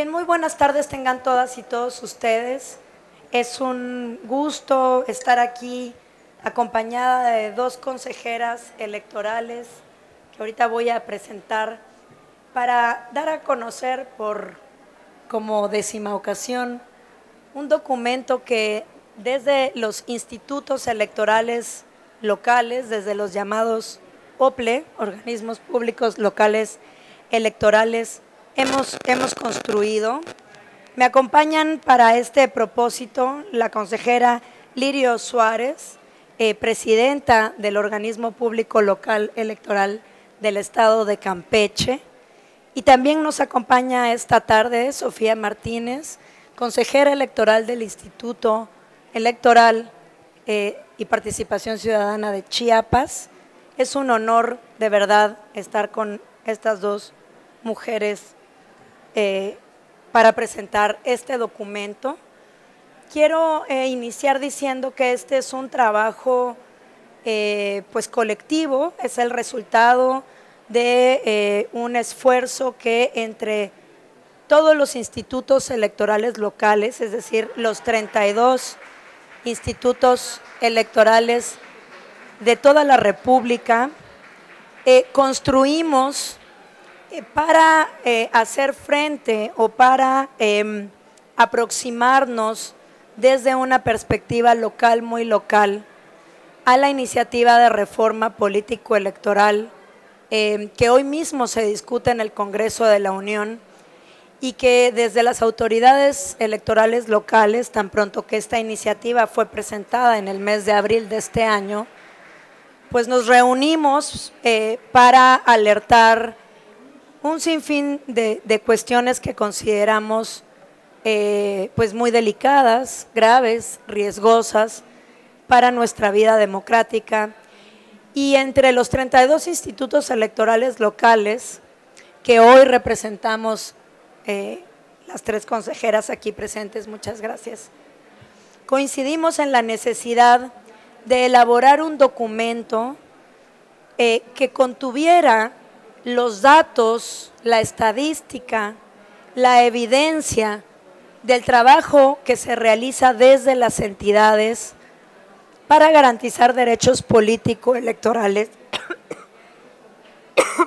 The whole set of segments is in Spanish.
Bien, muy buenas tardes tengan todas y todos ustedes. Es un gusto estar aquí acompañada de dos consejeras electorales que ahorita voy a presentar para dar a conocer por como 10ª ocasión un documento que desde los institutos electorales locales, desde los llamados OPLE, organismos públicos locales electorales, hemos construido. Me acompañan para este propósito la consejera Lirio Suárez, presidenta del organismo público local electoral del estado de Campeche, y también nos acompaña esta tarde Sofía Martínez, consejera electoral del Instituto Electoral y Participación Ciudadana de Chiapas. Es un honor de verdad estar con estas dos mujeres para presentar este documento. Quiero iniciar diciendo que este es un trabajo pues colectivo, es el resultado de un esfuerzo que entre todos los institutos electorales locales, es decir, los 32 institutos electorales de toda la República, construimos para hacer frente o para aproximarnos desde una perspectiva local, muy local, a la iniciativa de reforma político-electoral que hoy mismo se discute en el Congreso de la Unión y que desde las autoridades electorales locales, tan pronto que esta iniciativa fue presentada en el mes de abril de este año, pues nos reunimos para alertar un sinfín de cuestiones que consideramos pues muy delicadas, graves, riesgosas para nuestra vida democrática. Y entre los 32 institutos electorales locales que hoy representamos las tres consejeras aquí presentes, muchas gracias, coincidimos en la necesidad de elaborar un documento que contuviera los datos, la estadística, la evidencia del trabajo que se realiza desde las entidades para garantizar derechos político-electorales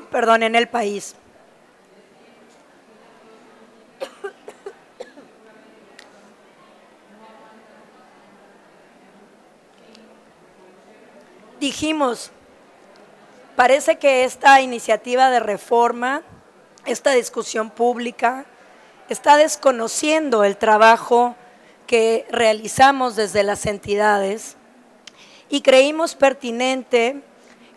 perdón, en el país. Dijimos, parece que esta iniciativa de reforma, esta discusión pública, está desconociendo el trabajo que realizamos desde las entidades y creímos pertinente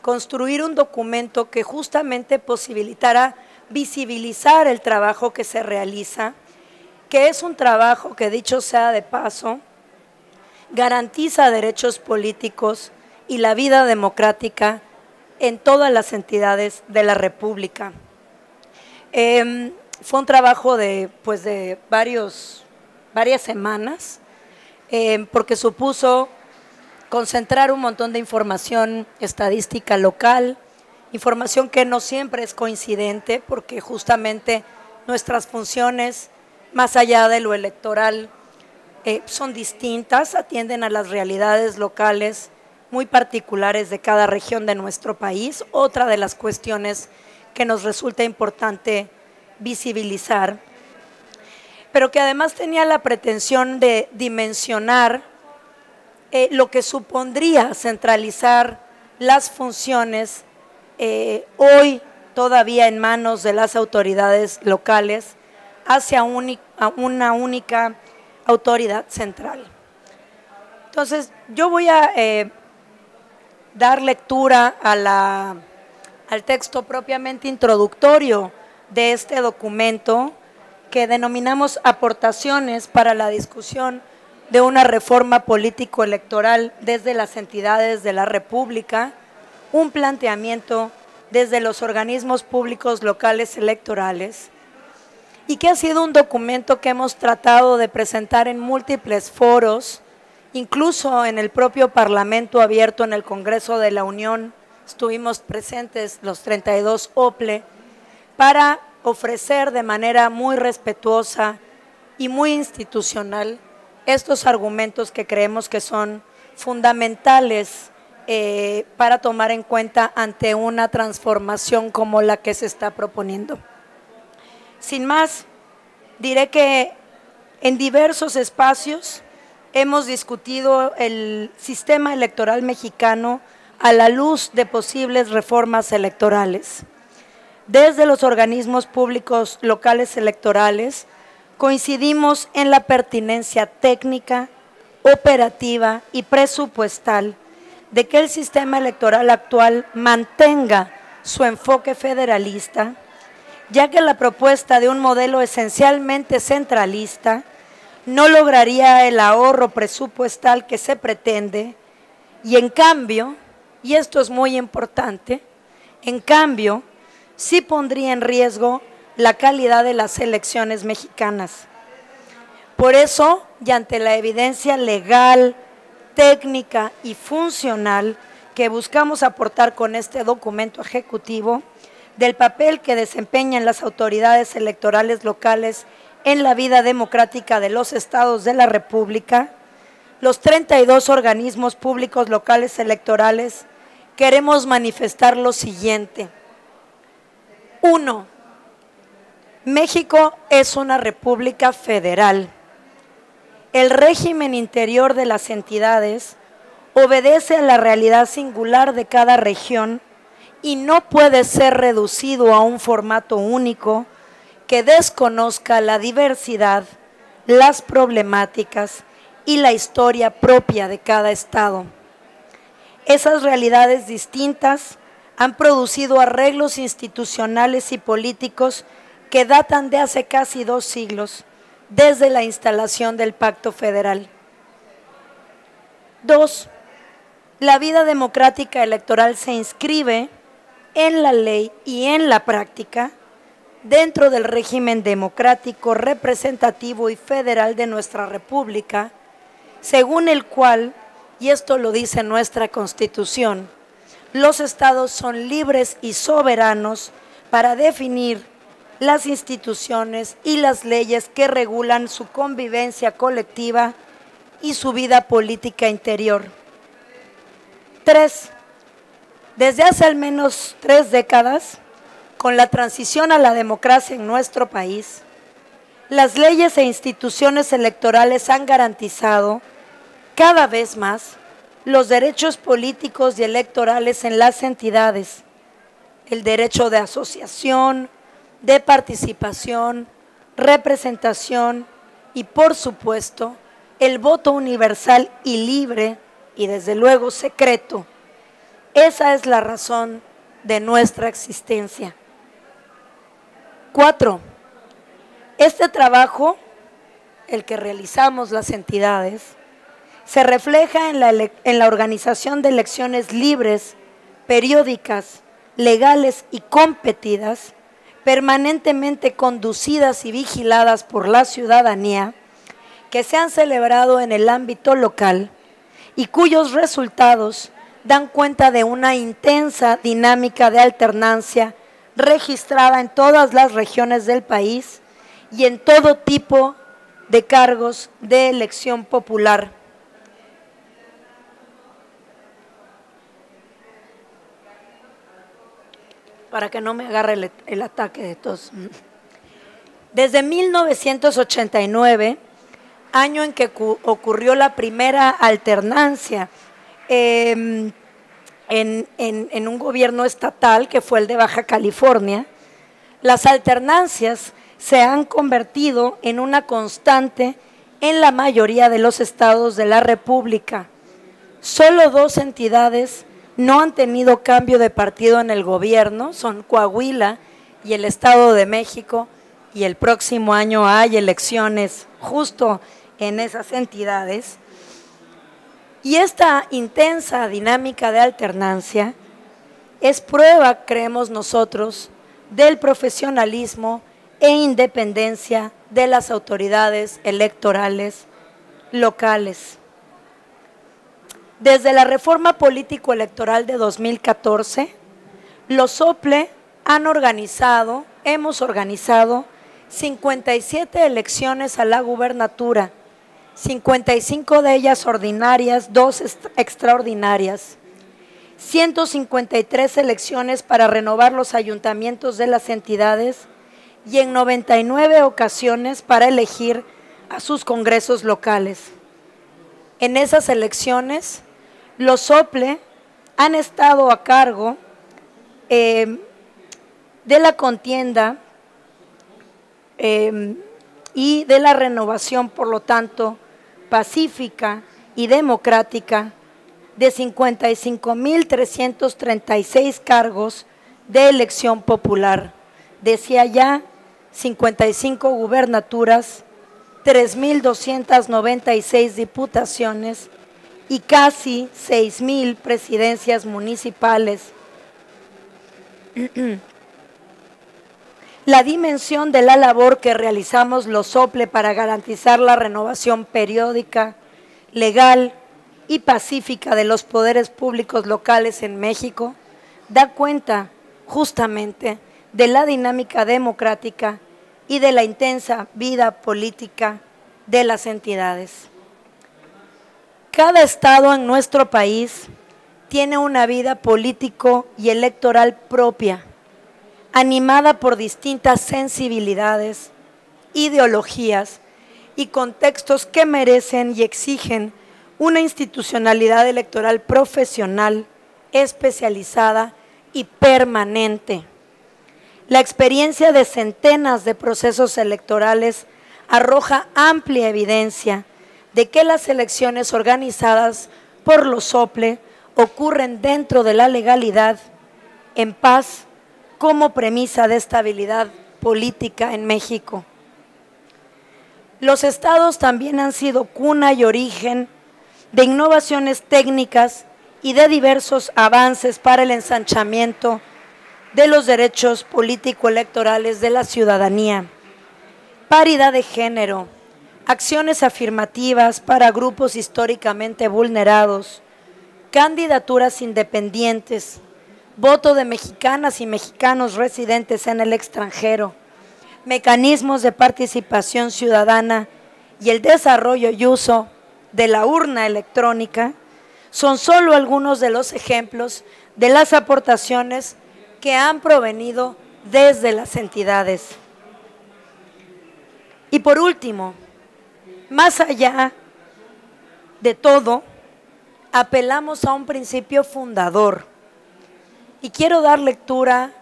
construir un documento que justamente posibilitara visibilizar el trabajo que se realiza, que es un trabajo que, dicho sea de paso, garantiza derechos políticos y la vida democrática en todas las entidades de la República. Fue un trabajo de varias semanas, porque supuso concentrar un montón de información estadística local, información que no siempre es coincidente, porque justamente nuestras funciones, más allá de lo electoral, son distintas, atienden a las realidades locales muy particulares de cada región de nuestro país. Otra de las cuestiones que nos resulta importante visibilizar, pero que además tenía la pretensión de dimensionar lo que supondría centralizar las funciones hoy todavía en manos de las autoridades locales hacia una única autoridad central. Entonces, yo voy a dar lectura al texto propiamente introductorio de este documento que denominamos Aportaciones para la discusión de una reforma político-electoral desde las entidades de la República, un planteamiento desde los organismos públicos locales electorales, y que ha sido un documento que hemos tratado de presentar en múltiples foros, incluso en el propio Parlamento abierto en el Congreso de la Unión. Estuvimos presentes los 32 OPLE para ofrecer de manera muy respetuosa y muy institucional estos argumentos que creemos que son fundamentales para tomar en cuenta ante una transformación como la que se está proponiendo. Sin más, diré que en diversos espacios hemos discutido el sistema electoral mexicano a la luz de posibles reformas electorales. Desde los organismos públicos locales electorales, coincidimos en la pertinencia técnica, operativa y presupuestal de que el sistema electoral actual mantenga su enfoque federalista, ya que la propuesta de un modelo esencialmente centralista no lograría el ahorro presupuestal que se pretende y en cambio, y esto es muy importante, en cambio, sí pondría en riesgo la calidad de las elecciones mexicanas. Por eso, y ante la evidencia legal, técnica y funcional que buscamos aportar con este documento ejecutivo, del papel que desempeñan las autoridades electorales locales en la vida democrática de los estados de la República, los 32 organismos públicos locales electorales queremos manifestar lo siguiente. 1. México es una república federal. El régimen interior de las entidades obedece a la realidad singular de cada región y no puede ser reducido a un formato único que desconozca la diversidad, las problemáticas y la historia propia de cada estado. Esas realidades distintas han producido arreglos institucionales y políticos que datan de hace casi 2 siglos, desde la instalación del Pacto Federal. 2. La vida democrática electoral se inscribe en la ley y en la práctica dentro del régimen democrático, representativo y federal de nuestra República, según el cual, y esto lo dice nuestra Constitución, los estados son libres y soberanos para definir las instituciones y las leyes que regulan su convivencia colectiva y su vida política interior. 3. Desde hace al menos 3 décadas, con la transición a la democracia en nuestro país, las leyes e instituciones electorales han garantizado cada vez más los derechos políticos y electorales en las entidades, el derecho de asociación, de participación, representación y, por supuesto, el voto universal y libre y, desde luego, secreto. Esa es la razón de nuestra existencia. 4. Este trabajo, el que realizamos las entidades, se refleja en la organización de elecciones libres, periódicas, legales y competidas, permanentemente conducidas y vigiladas por la ciudadanía, que se han celebrado en el ámbito local y cuyos resultados dan cuenta de una intensa dinámica de alternancia registrada en todas las regiones del país y en todo tipo de cargos de elección popular. Para que no me agarre el ataque de tos. Desde 1989, año en que ocurrió la primera alternancia en un gobierno estatal, que fue el de Baja California, las alternancias se han convertido en una constante en la mayoría de los estados de la República. Solo 2 entidades no han tenido cambio de partido en el gobierno, son Coahuila y el Estado de México, y el próximo año hay elecciones justo en esas entidades. Y esta intensa dinámica de alternancia es prueba, creemos nosotros, del profesionalismo e independencia de las autoridades electorales locales. Desde la reforma político-electoral de 2014, los OPLE han organizado hemos organizado 57 elecciones a la gubernatura, 55 de ellas ordinarias, 2 extraordinarias, 153 elecciones para renovar los ayuntamientos de las entidades y en 99 ocasiones para elegir a sus congresos locales. En esas elecciones, los SOPLE han estado a cargo de la contienda y de la renovación, por lo tanto, pacífica y democrática de 55.336 cargos de elección popular. Decía ya, 55 gubernaturas, 3.296 diputaciones y casi 6.000 presidencias municipales. La dimensión de la labor que realizamos los SOPLE para garantizar la renovación periódica, legal y pacífica de los poderes públicos locales en México da cuenta justamente de la dinámica democrática y de la intensa vida política de las entidades. Cada estado en nuestro país tiene una vida político y electoral propia, animada por distintas sensibilidades, ideologías y contextos que merecen y exigen una institucionalidad electoral profesional, especializada y permanente. La experiencia de centenas de procesos electorales arroja amplia evidencia de que las elecciones organizadas por los SOPLE ocurren dentro de la legalidad, en paz, como premisa de estabilidad política en México. Los estados también han sido cuna y origen de innovaciones técnicas y de diversos avances para el ensanchamiento de los derechos político-electorales de la ciudadanía, paridad de género, acciones afirmativas para grupos históricamente vulnerados, candidaturas independientes, voto de mexicanas y mexicanos residentes en el extranjero, mecanismos de participación ciudadana y el desarrollo y uso de la urna electrónica son solo algunos de los ejemplos de las aportaciones que han provenido desde las entidades. Y por último, más allá de todo, apelamos a un principio fundador y quiero dar lectura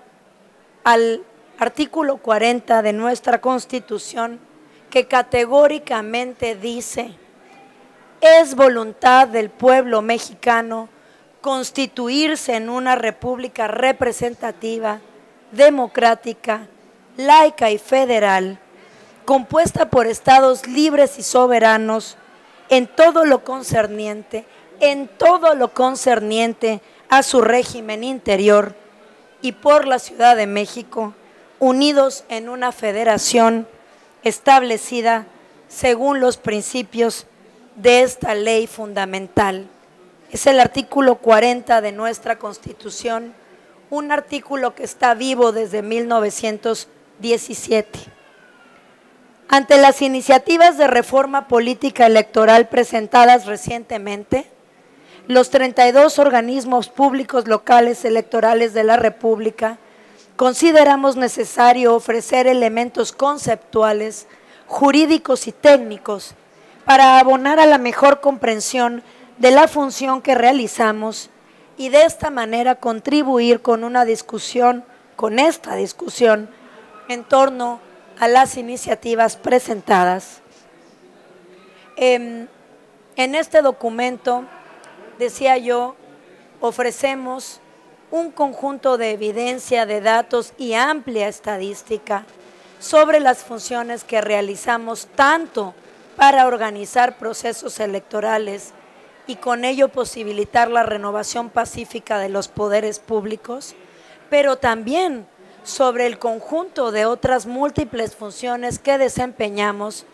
al artículo 40 de nuestra Constitución, que categóricamente dice: es voluntad del pueblo mexicano constituirse en una república representativa, democrática, laica y federal, compuesta por estados libres y soberanos en todo lo concerniente a su régimen interior, y por la Ciudad de México, unidos en una federación establecida según los principios de esta ley fundamental. Es el artículo 40 de nuestra Constitución, un artículo que está vivo desde 1917. Ante las iniciativas de reforma política electoral presentadas recientemente, los 32 organismos públicos locales electorales de la República consideramos necesario ofrecer elementos conceptuales, jurídicos y técnicos para abonar a la mejor comprensión de la función que realizamos y de esta manera contribuir con esta discusión en torno a las iniciativas presentadas. En este documento, decía yo, ofrecemos un conjunto de evidencia, de datos y amplia estadística sobre las funciones que realizamos tanto para organizar procesos electorales y con ello posibilitar la renovación pacífica de los poderes públicos, pero también sobre el conjunto de otras múltiples funciones que desempeñamos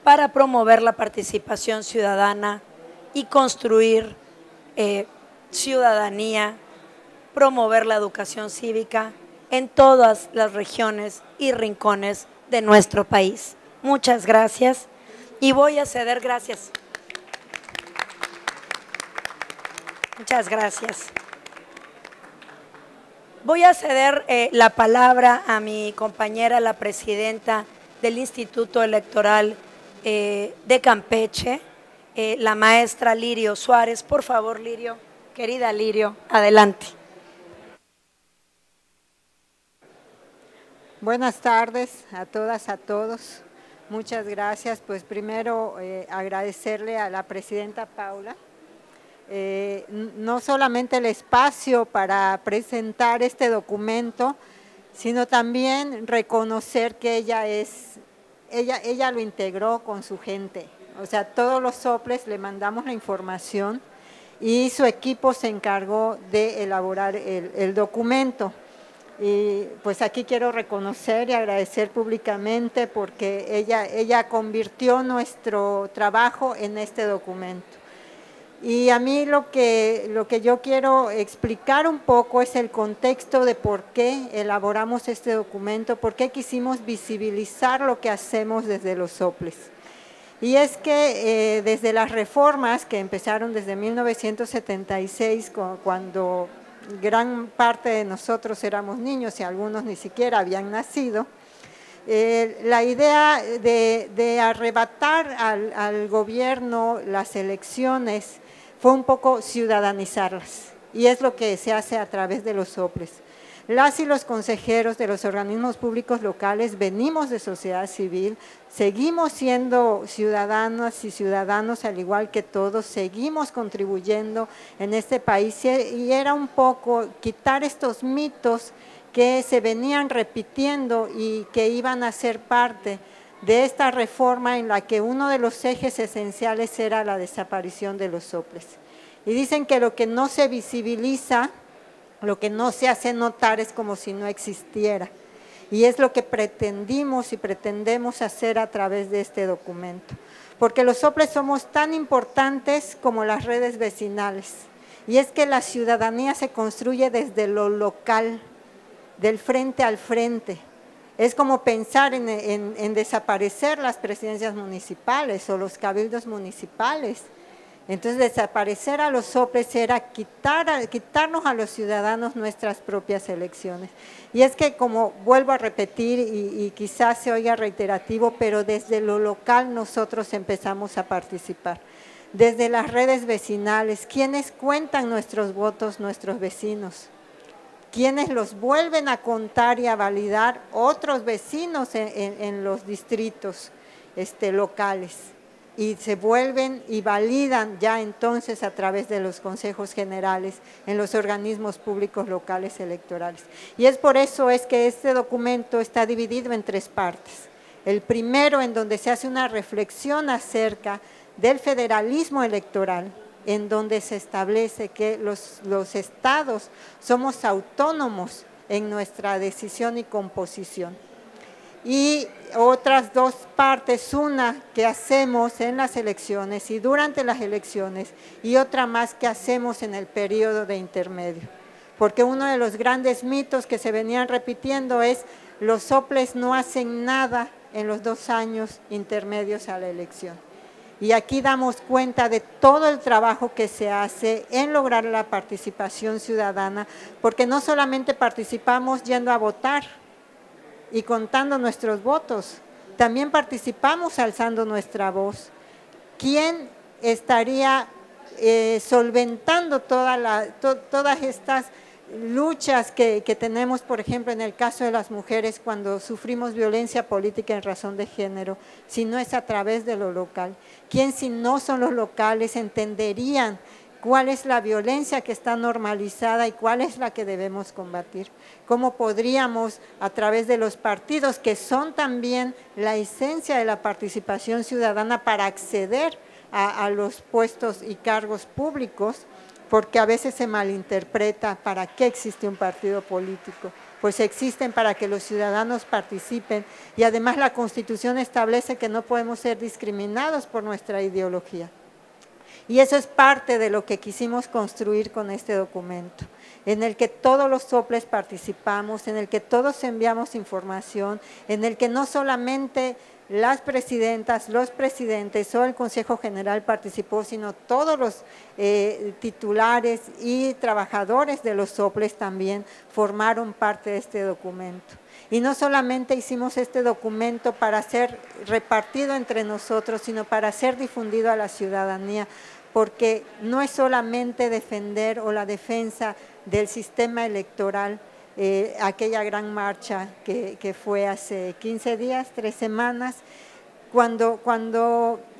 para promover la participación ciudadana y construir ciudadanía, promover la educación cívica en todas las regiones y rincones de nuestro país. Muchas gracias y voy a ceder, gracias. Muchas gracias. Voy a ceder la palabra a mi compañera, la presidenta del Instituto Electoral de Campeche, la maestra Lirio Suárez. Por favor, Lirio, querida Lirio, adelante. Buenas tardes a todas, a todos. Muchas gracias. Pues primero agradecerle a la presidenta Paula no solamente el espacio para presentar este documento, sino también reconocer que ella lo integró con su gente. O sea, todos los soples le mandamos la información y su equipo se encargó de elaborar el documento. Y pues aquí quiero reconocer y agradecer públicamente porque ella convirtió nuestro trabajo en este documento. Y a mí lo que yo quiero explicar un poco es el contexto de por qué elaboramos este documento, por qué quisimos visibilizar lo que hacemos desde los soples. Y es que desde las reformas que empezaron desde 1976, cuando gran parte de nosotros éramos niños y algunos ni siquiera habían nacido, la idea de arrebatar al gobierno las elecciones fue un poco ciudadanizarlas, y es lo que se hace a través de los soples. Las y los consejeros de los organismos públicos locales venimos de sociedad civil, seguimos siendo ciudadanas y ciudadanos al igual que todos, seguimos contribuyendo en este país y era un poco quitar estos mitos que se venían repitiendo y que iban a ser parte de esta reforma en la que uno de los ejes esenciales era la desaparición de los soples. Y dicen que lo que no se visibiliza, lo que no se hace notar es como si no existiera. Y es lo que pretendimos y pretendemos hacer a través de este documento. Porque los soples somos tan importantes como las redes vecinales. Y es que la ciudadanía se construye desde lo local, del frente al frente. Es como pensar en desaparecer las presidencias municipales o los cabildos municipales. Entonces, desaparecer a los soples era quitarnos a los ciudadanos nuestras propias elecciones. Y es que, como vuelvo a repetir, y quizás se oiga reiterativo, pero desde lo local nosotros empezamos a participar. Desde las redes vecinales, ¿quiénes cuentan nuestros votos? Nuestros vecinos. Quienes los vuelven a contar y a validar, otros vecinos en los distritos locales, y se vuelven y validan ya entonces a través de los consejos generales en los organismos públicos locales electorales. Y es por eso es que este documento está dividido en tres partes. El primero, en donde se hace una reflexión acerca del federalismo electoral, en donde se establece que los estados somos autónomos en nuestra decisión y composición. Y otras dos partes, una que hacemos en las elecciones y durante las elecciones, y otra más que hacemos en el periodo de intermedio. Porque uno de los grandes mitos que se venían repitiendo es los soples no hacen nada en los 2 años intermedios a la elección. Y aquí damos cuenta de todo el trabajo que se hace en lograr la participación ciudadana, porque no solamente participamos yendo a votar y contando nuestros votos, también participamos alzando nuestra voz. ¿Quién estaría solventando todas estas luchas que tenemos, por ejemplo, en el caso de las mujeres cuando sufrimos violencia política en razón de género, si no es a través de lo local? ¿Quién, si no son los locales, entenderían cuál es la violencia que está normalizada y cuál es la que debemos combatir? ¿Cómo podríamos, a través de los partidos, que son también la esencia de la participación ciudadana para acceder a los puestos y cargos públicos, porque a veces se malinterpreta para qué existe un partido político? Pues existen para que los ciudadanos participen, y además la Constitución establece que no podemos ser discriminados por nuestra ideología. Y eso es parte de lo que quisimos construir con este documento, en el que todos los soples participamos, en el que todos enviamos información, en el que no solamente las presidentas, los presidentes o el Consejo General participó, sino todos los titulares y trabajadores de los soples también formaron parte de este documento. Y no solamente hicimos este documento para ser repartido entre nosotros, sino para ser difundido a la ciudadanía, porque no es solamente defender o la defensa del sistema electoral, aquella gran marcha que fue hace 15 días, 3 semanas,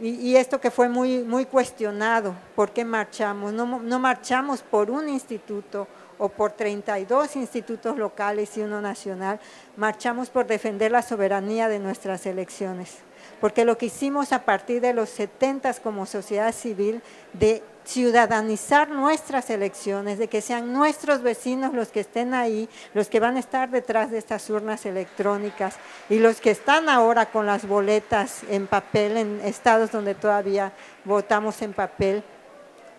y esto que fue muy cuestionado, ¿por qué marchamos? No marchamos por un instituto o por 32 institutos locales y uno nacional, marchamos por defender la soberanía de nuestras elecciones, porque lo que hicimos a partir de los 70 como sociedad civil, de ciudadanizar nuestras elecciones, de que sean nuestros vecinos los que estén ahí, los que van a estar detrás de estas urnas electrónicas y los que están ahora con las boletas en papel en estados donde todavía votamos en papel.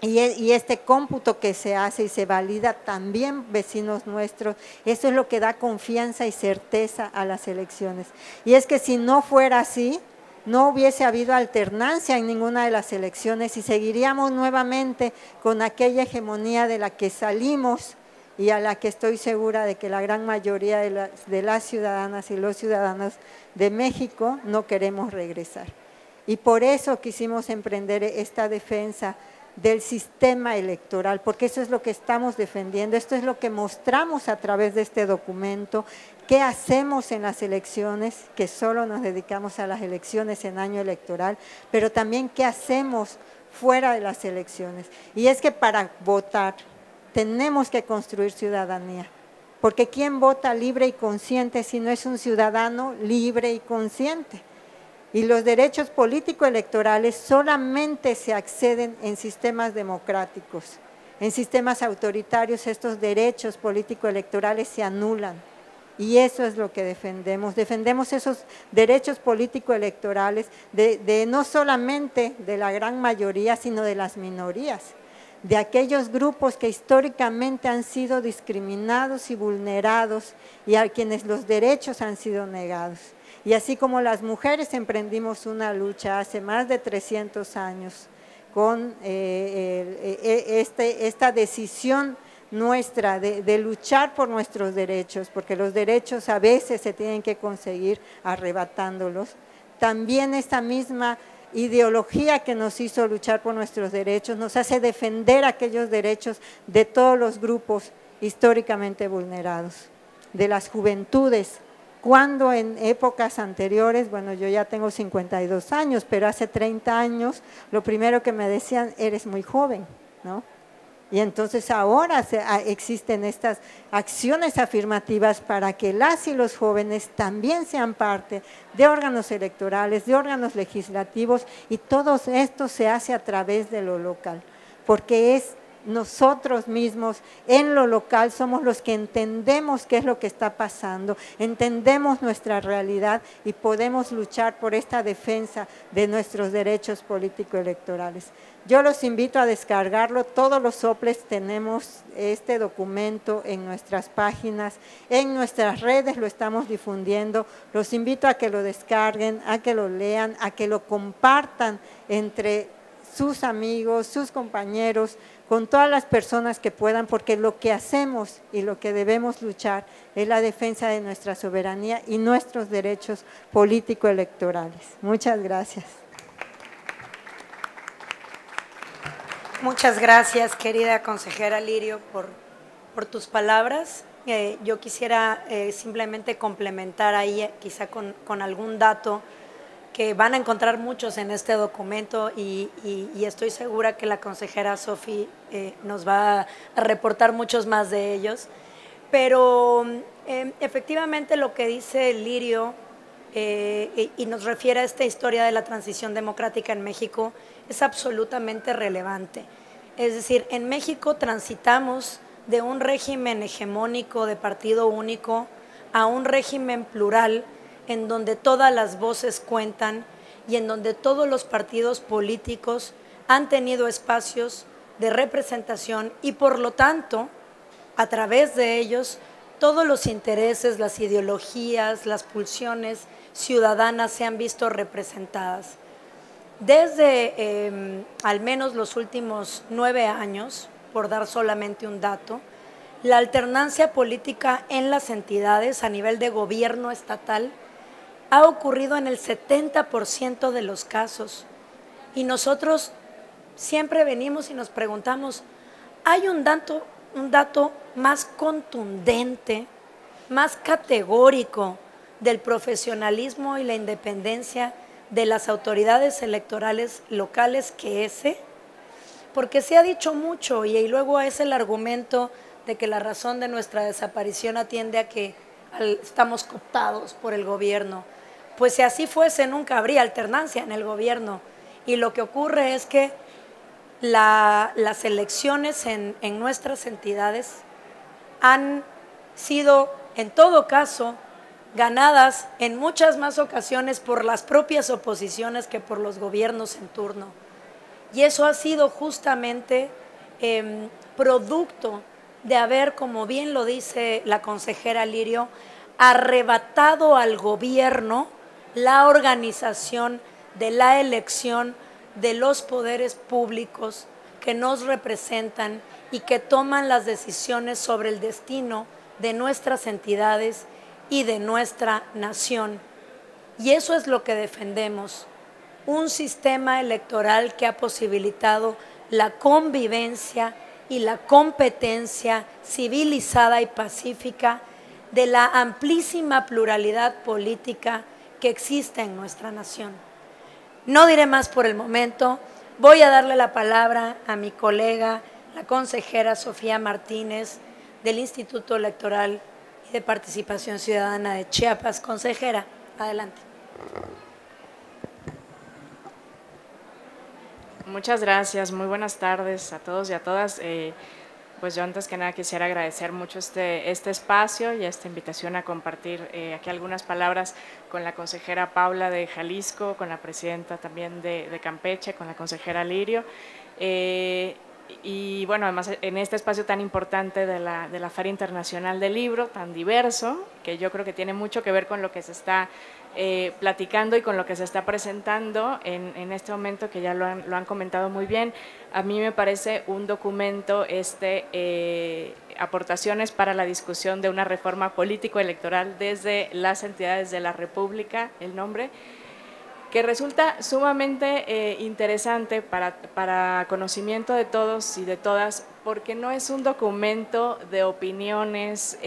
Y este cómputo que se hace y se valida también vecinos nuestros, eso es lo que da confianza y certeza a las elecciones. Y es que si no fuera así, no hubiese habido alternancia en ninguna de las elecciones y seguiríamos nuevamente con aquella hegemonía de la que salimos y a la que estoy segura de que la gran mayoría de las ciudadanas y los ciudadanos de México no queremos regresar. Y por eso quisimos emprender esta defensa del sistema electoral, porque eso es lo que estamos defendiendo, esto es lo que mostramos a través de este documento, qué hacemos en las elecciones, que solo nos dedicamos a las elecciones en año electoral, pero también qué hacemos fuera de las elecciones. Y es que para votar tenemos que construir ciudadanía, porque ¿quién vota libre y consciente si no es un ciudadano libre y consciente? Y los derechos político-electorales solamente se acceden en sistemas democráticos. En sistemas autoritarios estos derechos político-electorales se anulan. Y eso es lo que defendemos. Defendemos esos derechos político-electorales de no solamente de la gran mayoría, sino de las minorías, de aquellos grupos que históricamente han sido discriminados y vulnerados y a quienes los derechos han sido negados. Y así como las mujeres emprendimos una lucha hace más de 300 años con esta decisión nuestra de luchar por nuestros derechos, porque los derechos a veces se tienen que conseguir arrebatándolos, también esta misma ideología que nos hizo luchar por nuestros derechos nos hace defender aquellos derechos de todos los grupos históricamente vulnerados, de las juventudes. Cuando en épocas anteriores, bueno, yo ya tengo 52 años, pero hace 30 años lo primero que me decían, eres muy joven, ¿no? Y entonces ahora existen estas acciones afirmativas para que las y los jóvenes también sean parte de órganos electorales, de órganos legislativos, y todo esto se hace a través de lo local, porque es nosotros mismos en lo local somos los que entendemos qué es lo que está pasando, entendemos nuestra realidad y podemos luchar por esta defensa de nuestros derechos político-electorales. Yo los invito a descargarlo, todos los soples tenemos este documento en nuestras páginas, en nuestras redes lo estamos difundiendo, los invito a que lo descarguen, a que lo lean, a que lo compartan entre sus amigos, sus compañeros, con todas las personas que puedan, porque lo que hacemos y lo que debemos luchar es la defensa de nuestra soberanía y nuestros derechos político-electorales. Muchas gracias. Muchas gracias, querida consejera Lirio, por tus palabras. Yo quisiera simplemente complementar ahí quizá con algún dato que van a encontrar muchos en este documento y estoy segura que la consejera Sofi nos va a reportar muchos más de ellos. Pero efectivamente lo que dice Lirio y nos refiere a esta historia de la transición democrática en México es absolutamente relevante. Es decir, en México transitamos de un régimen hegemónico de partido único a un régimen plural en donde todas las voces cuentan y en donde todos los partidos políticos han tenido espacios de representación y por lo tanto, a través de ellos, todos los intereses, las ideologías, las pulsiones ciudadanas se han visto representadas. Desde al menos los últimos 9 años, por dar solamente un dato, la alternancia política en las entidades a nivel de gobierno estatal ha ocurrido en el 70% de los casos. Y nosotros siempre venimos y nos preguntamos, ¿hay un dato más contundente, más categórico del profesionalismo y la independencia de las autoridades electorales locales que ese? Porque se ha dicho mucho y luego es el argumento de que la razón de nuestra desaparición atiende a que estamos cooptados por el gobierno. Pues si así fuese, nunca habría alternancia en el gobierno. Y lo que ocurre es que las elecciones en nuestras entidades han sido, en todo caso, ganadas en muchas más ocasiones por las propias oposiciones que por los gobiernos en turno. Y eso ha sido justamente producto de haber, como bien lo dice la consejera Lirio, arrebatado al gobierno la organización de la elección de los poderes públicos que nos representan y que toman las decisiones sobre el destino de nuestras entidades y de nuestra nación. Y eso es lo que defendemos, un sistema electoral que ha posibilitado la convivencia y la competencia civilizada y pacífica de la amplísima pluralidad política que existe en nuestra nación. No diré más por el momento, voy a darle la palabra a mi colega, la consejera Sofía Martínez, del Instituto Electoral y de Participación Ciudadana de Chiapas. Consejera, adelante. Muchas gracias, muy buenas tardes a todos y a todas. Pues yo antes que nada quisiera agradecer mucho este espacio y esta invitación a compartir aquí algunas palabras con la consejera Paula de Jalisco, con la presidenta también de Campeche, con la consejera Lirio. Y bueno, además en este espacio tan importante de la Feria Internacional del Libro, tan diverso, que yo creo que tiene mucho que ver con lo que se está platicando y con lo que se está presentando en este momento, que ya lo han comentado muy bien. A mí me parece un documento, aportaciones para la discusión de una reforma político-electoral desde las entidades de la República, el nombre, que resulta sumamente interesante para conocimiento de todos y de todas, porque no es un documento de opiniones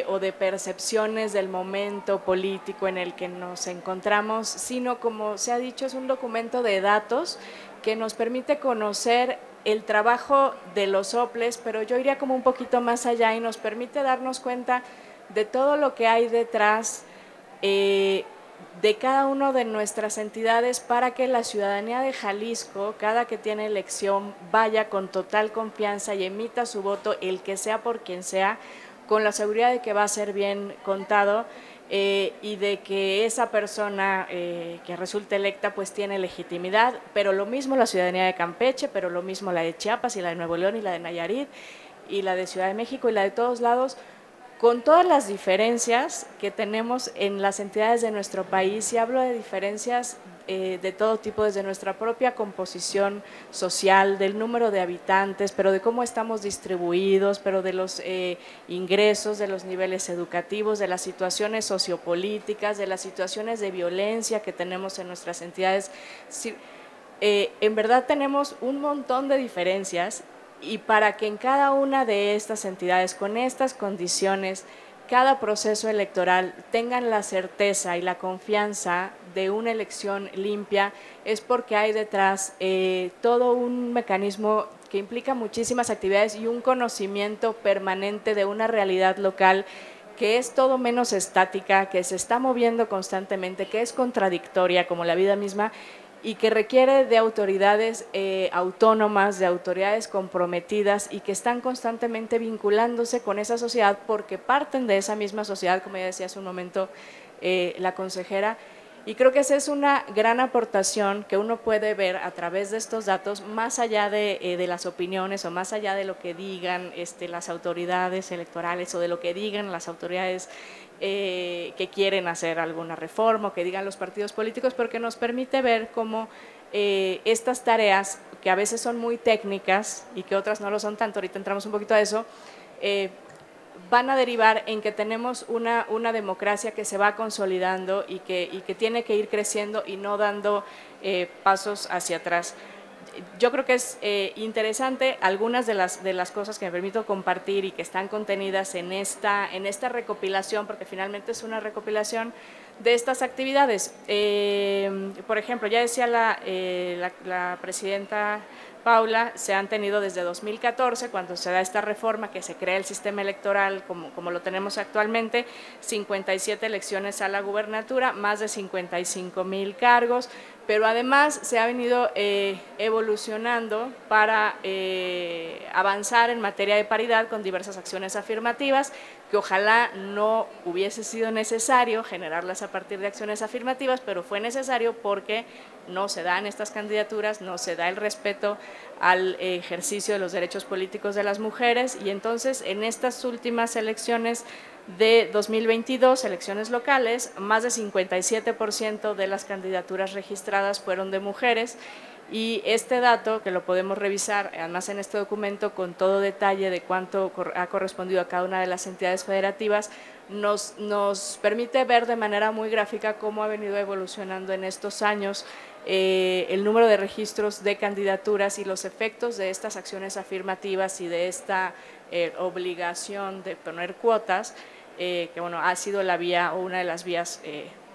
o de percepciones del momento político en el que nos encontramos, sino, como se ha dicho, es un documento de datos que nos permite conocer el trabajo de los OPLES, pero yo iría como un poquito más allá y nos permite darnos cuenta de todo lo que hay detrás de cada una de nuestras entidades para que la ciudadanía de Jalisco, cada que tiene elección, vaya con total confianza y emita su voto, el que sea por quien sea, con la seguridad de que va a ser bien contado y de que esa persona que resulte electa pues tiene legitimidad, pero lo mismo la ciudadanía de Campeche, pero lo mismo la de Chiapas y la de Nuevo León y la de Nayarit y la de Ciudad de México y la de todos lados, con todas las diferencias que tenemos en las entidades de nuestro país, y hablo de diferencias de todo tipo, desde nuestra propia composición social, del número de habitantes, pero de cómo estamos distribuidos, pero de los ingresos, de los niveles educativos, de las situaciones sociopolíticas, de las situaciones de violencia que tenemos en nuestras entidades. En verdad tenemos un montón de diferencias, y para que en cada una de estas entidades, con estas condiciones, cada proceso electoral tengan la certeza y la confianza de una elección limpia, es porque hay detrás todo un mecanismo que implica muchísimas actividades y un conocimiento permanente de una realidad local que es todo menos estática, que se está moviendo constantemente, que es contradictoria como la vida misma, y que requiere de autoridades autónomas, de autoridades comprometidas y que están constantemente vinculándose con esa sociedad porque parten de esa misma sociedad, como ya decía hace un momento la consejera, Y creo que esa es una gran aportación que uno puede ver a través de estos datos, más allá de las opiniones o más allá de lo que digan las autoridades electorales o de lo que digan las autoridades que quieren hacer alguna reforma o que digan los partidos políticos, porque nos permite ver cómo estas tareas, que a veces son muy técnicas y que otras no lo son tanto, ahorita entramos un poquito a eso, van a derivar en que tenemos una democracia que se va consolidando y que tiene que ir creciendo y no dando pasos hacia atrás. Yo creo que es interesante algunas de las cosas que me permito compartir y que están contenidas en esta recopilación, porque finalmente es una recopilación de estas actividades. Por ejemplo, ya decía la presidenta Paula, se han tenido desde 2014, cuando se da esta reforma que se crea el sistema electoral como lo tenemos actualmente, 57 elecciones a la gubernatura, más de 55,000 cargos, pero además se ha venido evolucionando para avanzar en materia de paridad con diversas acciones afirmativas, que ojalá no hubiese sido necesario generarlas a partir de acciones afirmativas, pero fue necesario porque no se dan estas candidaturas, no se da el respeto al ejercicio de los derechos políticos de las mujeres, y entonces en estas últimas elecciones de 2022, elecciones locales, más de 57% de las candidaturas registradas fueron de mujeres, y este dato, que lo podemos revisar además en este documento con todo detalle de cuánto ha correspondido a cada una de las entidades federativas, nos permite ver de manera muy gráfica cómo ha venido evolucionando en estos años el número de registros de candidaturas y los efectos de estas acciones afirmativas y de esta obligación de poner cuotas, que bueno, ha sido la vía o una de las vías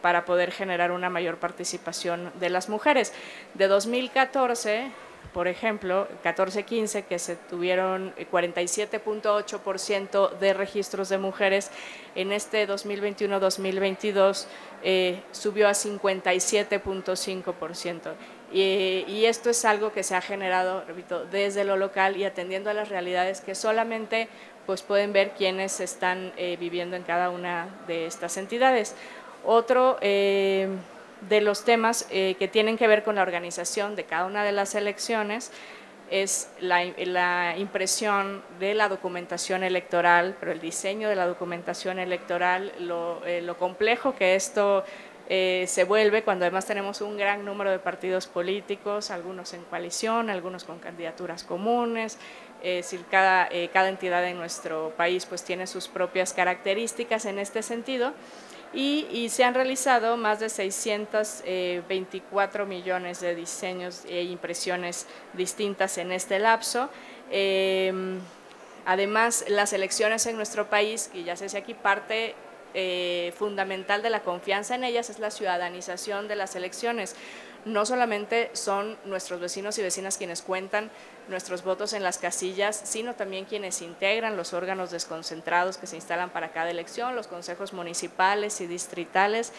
para poder generar una mayor participación de las mujeres. De 2014, por ejemplo, 14-15, que se tuvieron 47.8% de registros de mujeres, en este 2021-2022 subió a 57.5%. Y esto es algo que se ha generado, repito, desde lo local y atendiendo a las realidades que solamente pues, pueden ver quienes están viviendo en cada una de estas entidades. Otro de los temas que tienen que ver con la organización de cada una de las elecciones es la impresión de la documentación electoral, pero el diseño de la documentación electoral, lo complejo que esto se vuelve cuando además tenemos un gran número de partidos políticos, algunos en coalición, algunos con candidaturas comunes, es decir, cada entidad en nuestro país pues tiene sus propias características en este sentido. Y se han realizado más de 624 millones de diseños e impresiones distintas en este lapso. Además, las elecciones en nuestro país, que ya se dice aquí, parte fundamental de la confianza en ellas es la ciudadanización de las elecciones. No solamente son nuestros vecinos y vecinas quienes cuentan nuestros votos en las casillas, sino también quienes integran los órganos desconcentrados que se instalan para cada elección, los consejos municipales y distritales,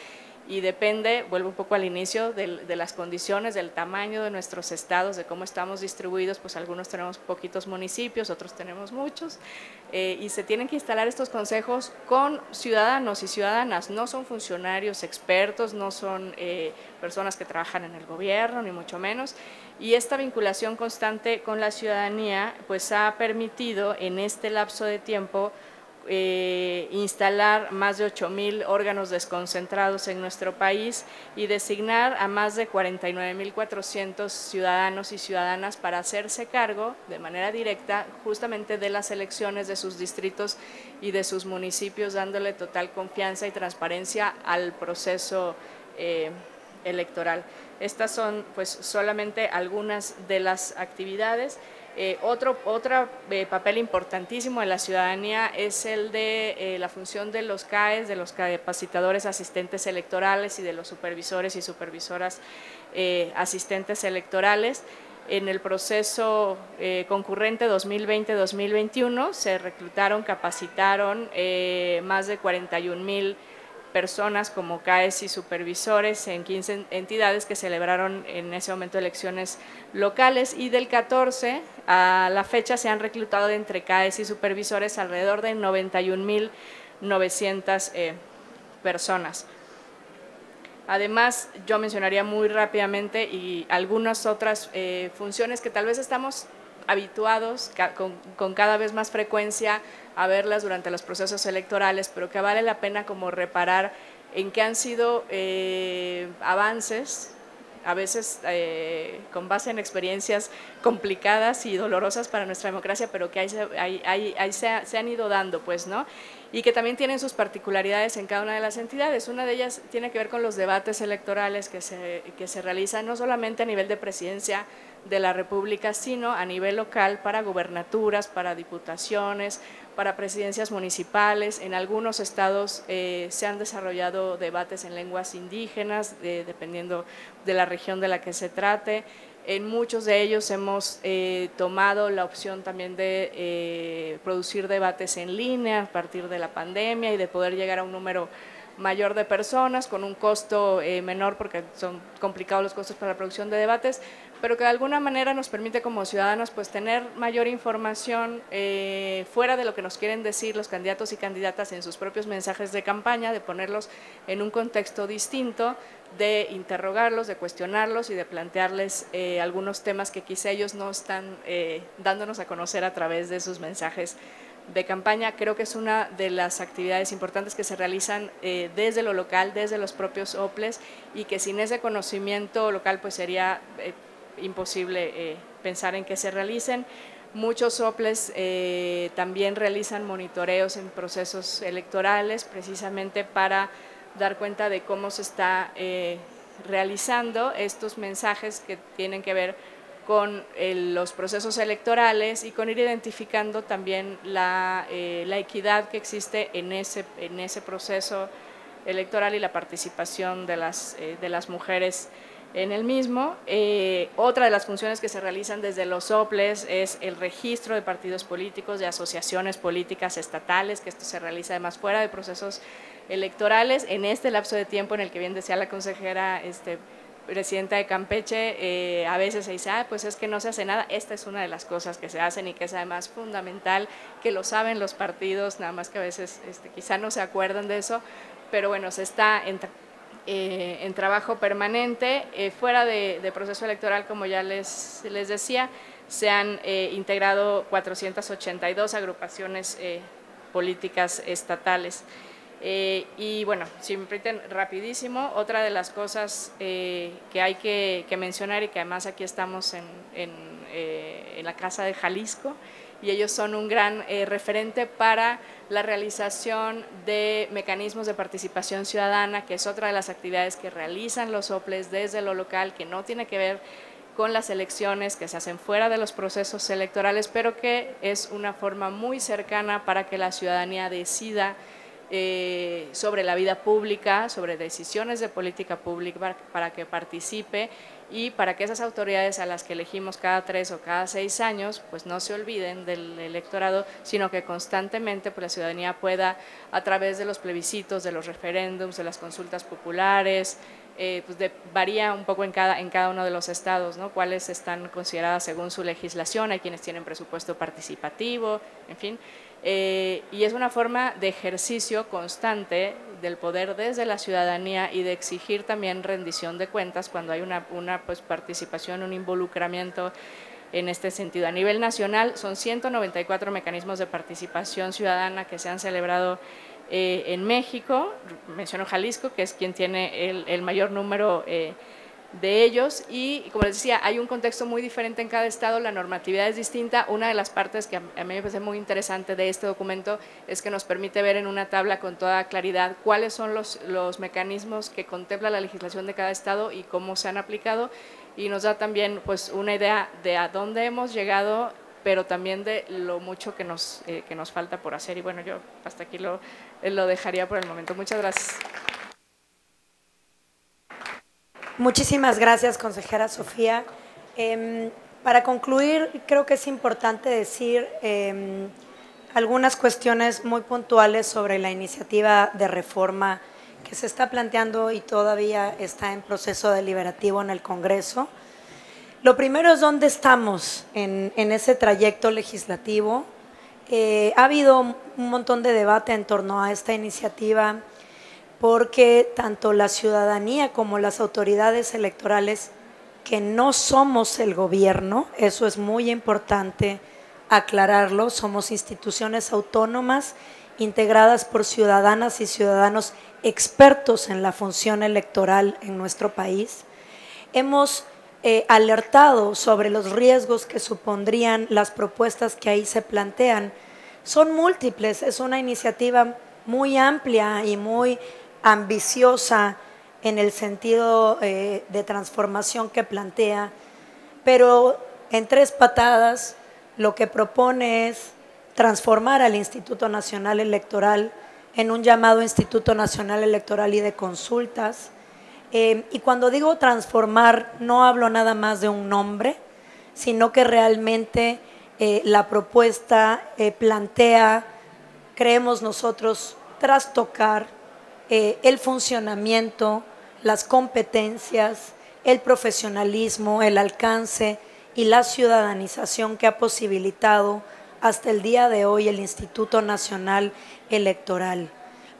y depende, vuelvo un poco al inicio, de las condiciones, del tamaño de nuestros estados, de cómo estamos distribuidos, pues algunos tenemos poquitos municipios, otros tenemos muchos, y se tienen que instalar estos consejos con ciudadanos y ciudadanas, no son funcionarios expertos, no son personas que trabajan en el gobierno, ni mucho menos, y esta vinculación constante con la ciudadanía pues ha permitido en este lapso de tiempo instalar más de 8,000 órganos desconcentrados en nuestro país y designar a más de 49,400 ciudadanos y ciudadanas para hacerse cargo de manera directa justamente de las elecciones de sus distritos y de sus municipios, dándole total confianza y transparencia al proceso electoral. Estas son pues solamente algunas de las actividades. Otro papel importantísimo de la ciudadanía es el de la función de los CAEs, de los capacitadores asistentes electorales y de los supervisores y supervisoras asistentes electorales. En el proceso concurrente 2020-2021 se reclutaron, capacitaron más de 41,000 personas como CAEs y supervisores en 15 entidades que celebraron en ese momento elecciones locales, y del 14 a la fecha se han reclutado entre CAEs y supervisores alrededor de 91,900 personas. Además, yo mencionaría muy rápidamente y algunas otras funciones que tal vez estamos habituados con cada vez más frecuencia a verlas durante los procesos electorales, pero que vale la pena como reparar en qué han sido avances, a veces con base en experiencias complicadas y dolorosas para nuestra democracia, pero que ahí se han ido dando, pues, ¿no? Y que también tienen sus particularidades en cada una de las entidades. Una de ellas tiene que ver con los debates electorales que se realizan no solamente a nivel de presidencia de la República, sino a nivel local para gubernaturas, para diputaciones, para presidencias municipales. En algunos estados se han desarrollado debates en lenguas indígenas, dependiendo de la región de la que se trate. En muchos de ellos hemos tomado la opción también de producir debates en línea a partir de la pandemia y de poder llegar a un número mayor de personas con un costo menor, porque son complicados los costos para la producción de debates, pero que de alguna manera nos permite como ciudadanos pues tener mayor información fuera de lo que nos quieren decir los candidatos y candidatas en sus propios mensajes de campaña, de ponerlos en un contexto distinto, de interrogarlos, de cuestionarlos y de plantearles algunos temas que quizá ellos no están dándonos a conocer a través de sus mensajes de campaña. Creo que es una de las actividades importantes que se realizan desde lo local, desde los propios OPLES, y que sin ese conocimiento local pues sería imposible pensar en que se realicen. Muchos OPLES también realizan monitoreos en procesos electorales precisamente para dar cuenta de cómo se está realizando estos mensajes que tienen que ver con los procesos electorales y con ir identificando también la equidad que existe en ese proceso electoral y la participación de las mujeres en el mismo. Otra de las funciones que se realizan desde los OPLES es el registro de partidos políticos, de asociaciones políticas estatales, que esto se realiza además fuera de procesos electorales. En este lapso de tiempo en el que bien decía la consejera presidenta de Campeche, a veces se dice, pues es que no se hace nada. Esta es una de las cosas que se hacen y que es además fundamental, que lo saben los partidos, nada más que a veces quizá no se acuerdan de eso, pero bueno, se está en trabajo permanente. Fuera de proceso electoral, como ya les decía, se han integrado 482 agrupaciones políticas estatales. Y bueno, si me permiten rapidísimo, otra de las cosas que hay que mencionar y que además aquí estamos en la Casa de Jalisco, y ellos son un gran referente para la realización de mecanismos de participación ciudadana, que es otra de las actividades que realizan los OPLES desde lo local, que no tiene que ver con las elecciones, que se hacen fuera de los procesos electorales, pero que es una forma muy cercana para que la ciudadanía decida sobre la vida pública, sobre decisiones de política pública, para que participe y para que esas autoridades a las que elegimos cada 3 o cada 6 años pues no se olviden del electorado, sino que constantemente pues la ciudadanía pueda, a través de los plebiscitos, de los referéndums, de las consultas populares, varía un poco en cada uno de los estados, ¿no? Cuáles están consideradas según su legislación. Hay quienes tienen presupuesto participativo, en fin. Y es una forma de ejercicio constante del poder desde la ciudadanía y de exigir también rendición de cuentas cuando hay una pues, participación, un involucramiento en este sentido. A nivel nacional son 194 mecanismos de participación ciudadana que se han celebrado en México. Menciono Jalisco, que es quien tiene el mayor número de ellos, y como les decía, hay un contexto muy diferente en cada estado, la normatividad es distinta. Una de las partes que a mí me parece muy interesante de este documento es que nos permite ver en una tabla con toda claridad cuáles son los mecanismos que contempla la legislación de cada estado y cómo se han aplicado, y nos da también pues una idea de a dónde hemos llegado, pero también de lo mucho que nos falta por hacer. Y bueno, yo hasta aquí lo dejaría por el momento. Muchas gracias. Muchísimas gracias, consejera Sofía. Para concluir, creo que es importante decir algunas cuestiones muy puntuales sobre la iniciativa de reforma que se está planteando y todavía está en proceso deliberativo en el Congreso. Lo primero es dónde estamos en ese trayecto legislativo. Ha habido un montón de debate en torno a esta iniciativa. porque tanto la ciudadanía como las autoridades electorales, que no somos el gobierno, eso es muy importante aclararlo, somos instituciones autónomas integradas por ciudadanas y ciudadanos expertos en la función electoral en nuestro país. Hemos alertado sobre los riesgos que supondrían las propuestas que ahí se plantean. Son múltiples, es una iniciativa muy amplia y muy ambiciosa en el sentido de transformación que plantea, pero en 3 patadas lo que propone es transformar al Instituto Nacional Electoral en un llamado Instituto Nacional Electoral y de Consultas. Y cuando digo transformar, no hablo nada más de un nombre, sino que realmente la propuesta plantea, creemos nosotros, trastocar el funcionamiento, las competencias, el profesionalismo, el alcance y la ciudadanización que ha posibilitado hasta el día de hoy el Instituto Nacional Electoral.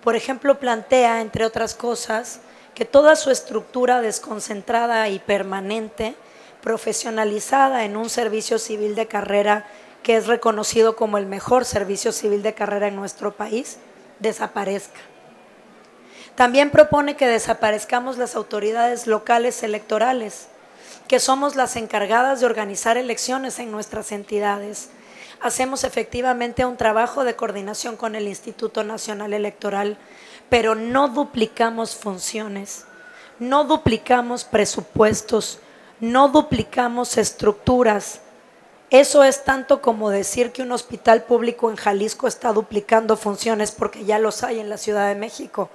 Por ejemplo, plantea, entre otras cosas, que toda su estructura desconcentrada y permanente, profesionalizada en un servicio civil de carrera que es reconocido como el mejor servicio civil de carrera en nuestro país, desaparezca. También propone que desaparezcamos las autoridades locales electorales, que somos las encargadas de organizar elecciones en nuestras entidades. Hacemos efectivamente un trabajo de coordinación con el Instituto Nacional Electoral, pero no duplicamos funciones, no duplicamos presupuestos, no duplicamos estructuras. Eso es tanto como decir que un hospital público en Jalisco está duplicando funciones porque ya los hay en la Ciudad de México.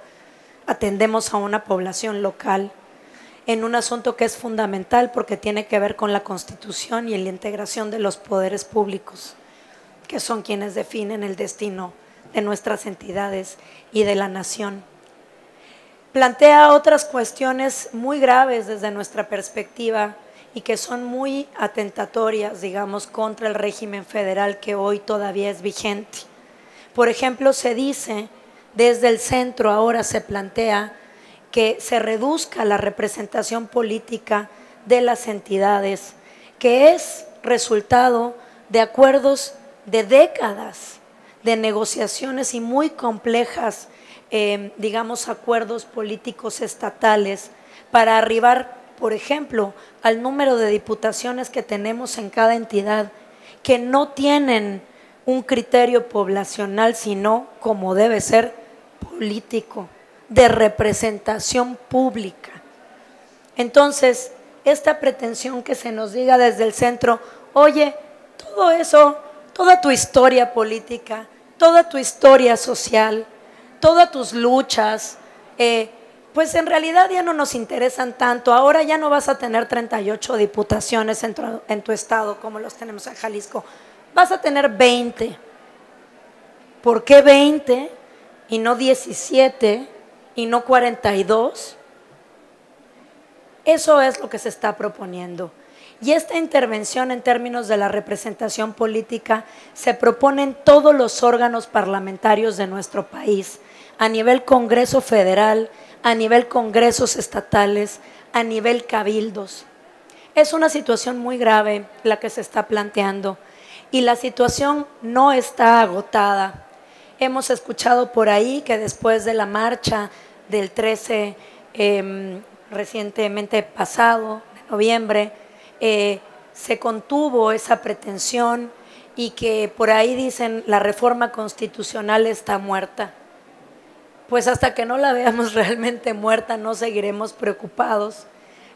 Atendemos a una población local en un asunto que es fundamental porque tiene que ver con la Constitución y la integración de los poderes públicos, que son quienes definen el destino de nuestras entidades y de la nación. Plantea otras cuestiones muy graves desde nuestra perspectiva y que son muy atentatorias, digamos, contra el régimen federal que hoy todavía es vigente. Por ejemplo, se dice, desde el centro ahora se plantea que se reduzca la representación política de las entidades, que es resultado de acuerdos de décadas de negociaciones y muy complejas, digamos, acuerdos políticos estatales para arribar, por ejemplo, al número de diputaciones que tenemos en cada entidad, que no tienen un criterio poblacional, sino, como debe ser, político, de representación pública. Entonces, esta pretensión que se nos diga desde el centro, oye, todo eso, toda tu historia política, toda tu historia social, todas tus luchas, pues en realidad ya no nos interesan tanto. Ahora ya no vas a tener 38 diputaciones en tu estado como los tenemos en Jalisco, vas a tener 20. ¿Por qué 20 y no 17 y no 42? Eso es lo que se está proponiendo. Y esta intervención en términos de la representación política se propone en todos los órganos parlamentarios de nuestro país, a nivel Congreso Federal, a nivel congresos estatales, a nivel cabildos. Es una situación muy grave la que se está planteando y la situación no está agotada. Hemos escuchado por ahí que después de la marcha del 13 recientemente pasado, de noviembre, se contuvo esa pretensión y que por ahí dicen la reforma constitucional está muerta. Pues hasta que no la veamos realmente muerta no seguiremos preocupados.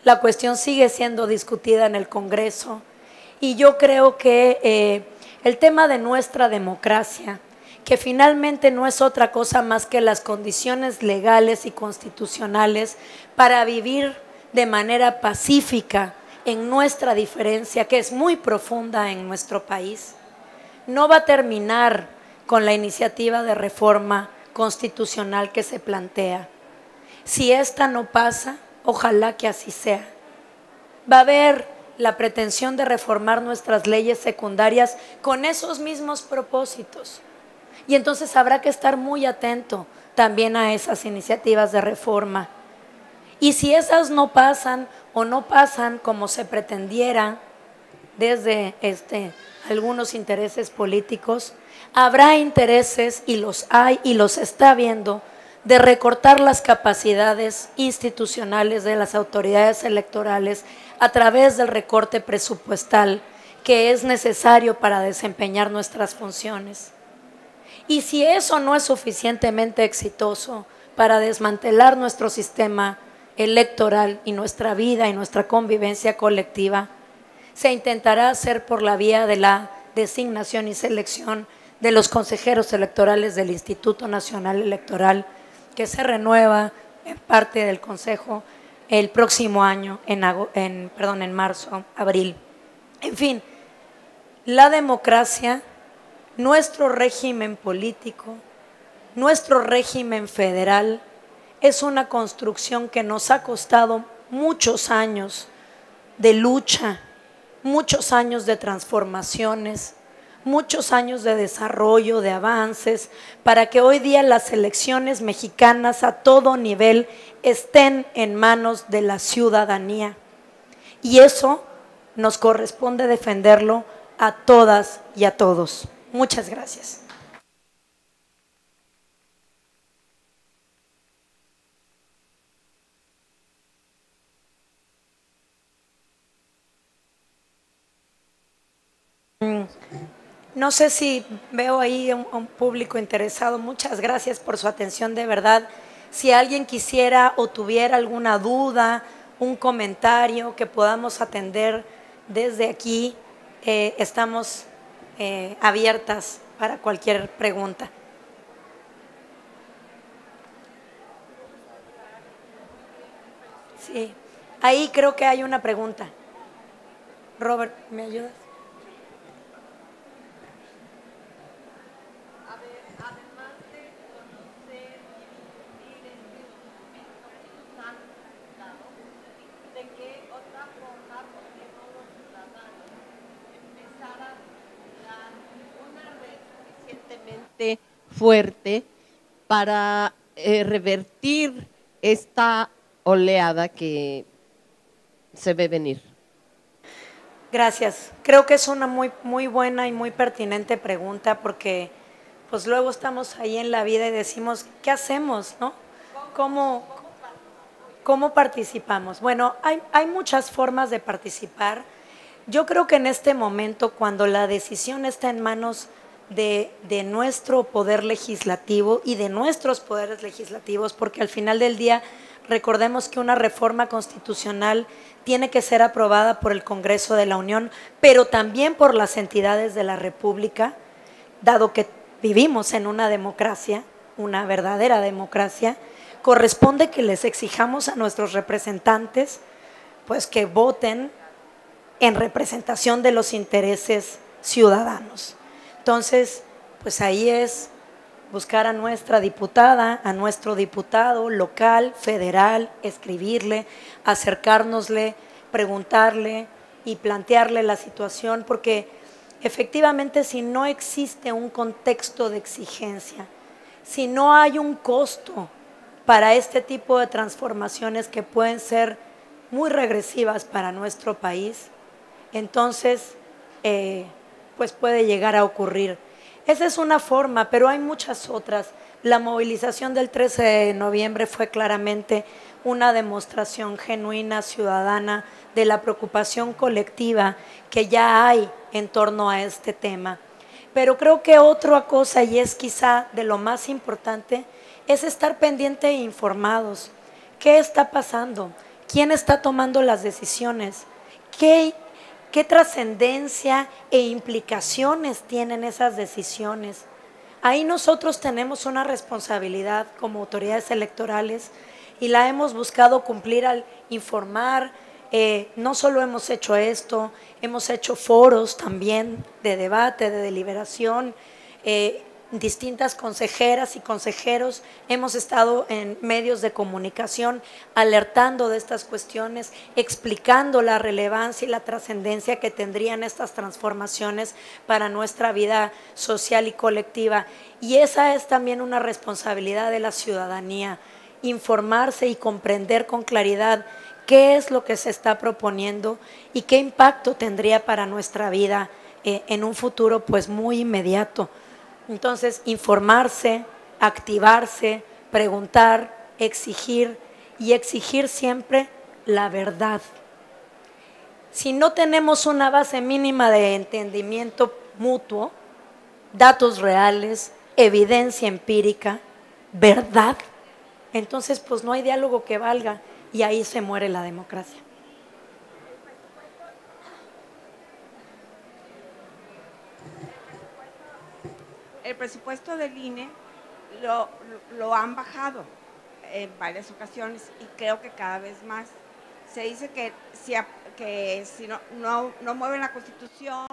La cuestión sigue siendo discutida en el Congreso y yo creo que el tema de nuestra democracia, que finalmente no es otra cosa más que las condiciones legales y constitucionales para vivir de manera pacífica en nuestra diferencia, que es muy profunda en nuestro país, no va a terminar con la iniciativa de reforma constitucional que se plantea. Si esta no pasa, ojalá que así sea. Va a haber la pretensión de reformar nuestras leyes secundarias con esos mismos propósitos. Y entonces habrá que estar muy atento también a esas iniciativas de reforma. Y si esas no pasan o no pasan como se pretendiera desde algunos intereses políticos, habrá intereses, y los hay y los está habiendo, de recortar las capacidades institucionales de las autoridades electorales a través del recorte presupuestal que es necesario para desempeñar nuestras funciones. Y si eso no es suficientemente exitoso para desmantelar nuestro sistema electoral y nuestra vida y nuestra convivencia colectiva, se intentará hacer por la vía de la designación y selección de los consejeros electorales del Instituto Nacional Electoral, que se renueva en parte del Consejo el próximo año, en marzo, abril. En fin, la democracia, nuestro régimen político, nuestro régimen federal, es una construcción que nos ha costado muchos años de lucha, muchos años de transformaciones, muchos años de desarrollo, de avances, para que hoy día las elecciones mexicanas a todo nivel estén en manos de la ciudadanía. Y eso nos corresponde defenderlo a todas y a todos. Muchas gracias. No sé si veo ahí un público interesado. Muchas gracias por su atención, de verdad. Si alguien quisiera o tuviera alguna duda, un comentario que podamos atender desde aquí, estamos abiertas para cualquier pregunta. Sí, ahí creo que hay una pregunta. Robert, ¿me ayudas? Fuerte para revertir esta oleada que se ve venir. Gracias. Creo que es una muy buena y muy pertinente pregunta, porque pues luego estamos ahí en la vida y decimos, ¿qué hacemos, no? ¿Cómo participamos? Bueno, hay muchas formas de participar. Yo creo que en este momento, cuando la decisión está en manos de nuestro poder legislativo y de nuestros poderes legislativos, porque al final del día recordemos que una reforma constitucional tiene que ser aprobada por el Congreso de la Unión, pero también por las entidades de la República, dado que vivimos en una democracia, una verdadera democracia. Corresponde que les exijamos a nuestros representantes pues que voten en representación de los intereses ciudadanos. Entonces, pues ahí es buscar a nuestra diputada, a nuestro diputado local, federal, escribirle, acercárnosle, preguntarle y plantearle la situación, porque efectivamente si no existe un contexto de exigencia, si no hay un costo para este tipo de transformaciones que pueden ser muy regresivas para nuestro país, entonces pues puede llegar a ocurrir. Esa es una forma, pero hay muchas otras. La movilización del 13 de noviembre fue claramente una demostración genuina, ciudadana, de la preocupación colectiva que ya hay en torno a este tema. Pero creo que otra cosa, y es quizá de lo más importante, es estar pendiente e informados. ¿Qué está pasando? ¿Quién está tomando las decisiones? ¿Qué trascendencia e implicaciones tienen esas decisiones? Ahí nosotros tenemos una responsabilidad como autoridades electorales y la hemos buscado cumplir al informar. No solo hemos hecho esto, hemos hecho foros también de debate, de deliberación, distintas consejeras y consejeros hemos estado en medios de comunicación alertando de estas cuestiones, explicando la relevancia y la trascendencia que tendrían estas transformaciones para nuestra vida social y colectiva. Y esa es también una responsabilidad de la ciudadanía, informarse y comprender con claridad qué es lo que se está proponiendo y qué impacto tendría para nuestra vida en un futuro pues muy inmediato. Entonces, informarse, activarse, preguntar, exigir y exigir siempre la verdad. Si no tenemos una base mínima de entendimiento mutuo, datos reales, evidencia empírica, verdad, entonces pues no hay diálogo que valga y ahí se muere la democracia. El presupuesto del INE lo han bajado en varias ocasiones y creo que cada vez más. Se dice que si no mueven la Constitución,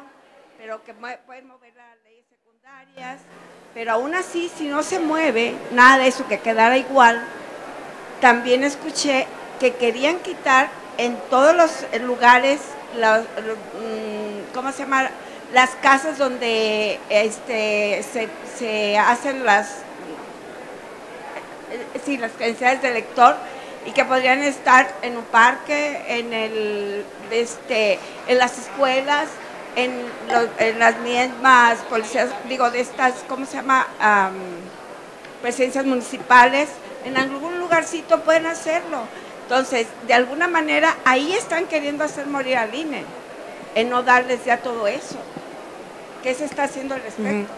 pero que pueden mover las leyes secundarias, pero aún así, si no se mueve nada de eso, que quedara igual. También escuché que querían quitar en todos los lugares, ¿cómo se llama?, las casas donde se hacen las credenciales de elector, y que podrían estar en un parque, en las escuelas, en las mismas policías, de estas, ¿cómo se llama?, presidencias municipales, en algún lugarcito pueden hacerlo. Entonces, de alguna manera, ahí están queriendo hacer morir al INE, en no darles ya todo eso. ¿Qué se está haciendo al respecto?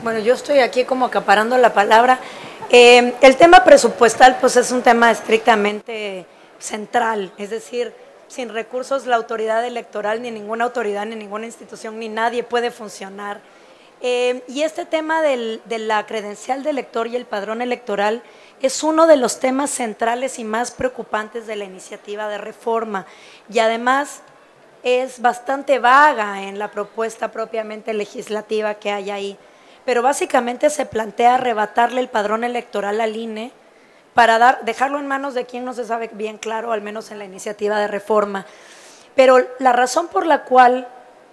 Bueno, yo estoy aquí como acaparando la palabra. El tema presupuestal pues es un tema estrictamente central, es decir, sin recursos la autoridad electoral, ni ninguna autoridad, ni ninguna institución, ni nadie puede funcionar. Y este tema de la credencial de elector y el padrón electoral es uno de los temas centrales y más preocupantes de la iniciativa de reforma, y además es bastante vaga en la propuesta propiamente legislativa que hay ahí, pero básicamente se plantea arrebatarle el padrón electoral al INE para dejarlo en manos de quien no se sabe bien claro, al menos en la iniciativa de reforma. Pero la razón por la cual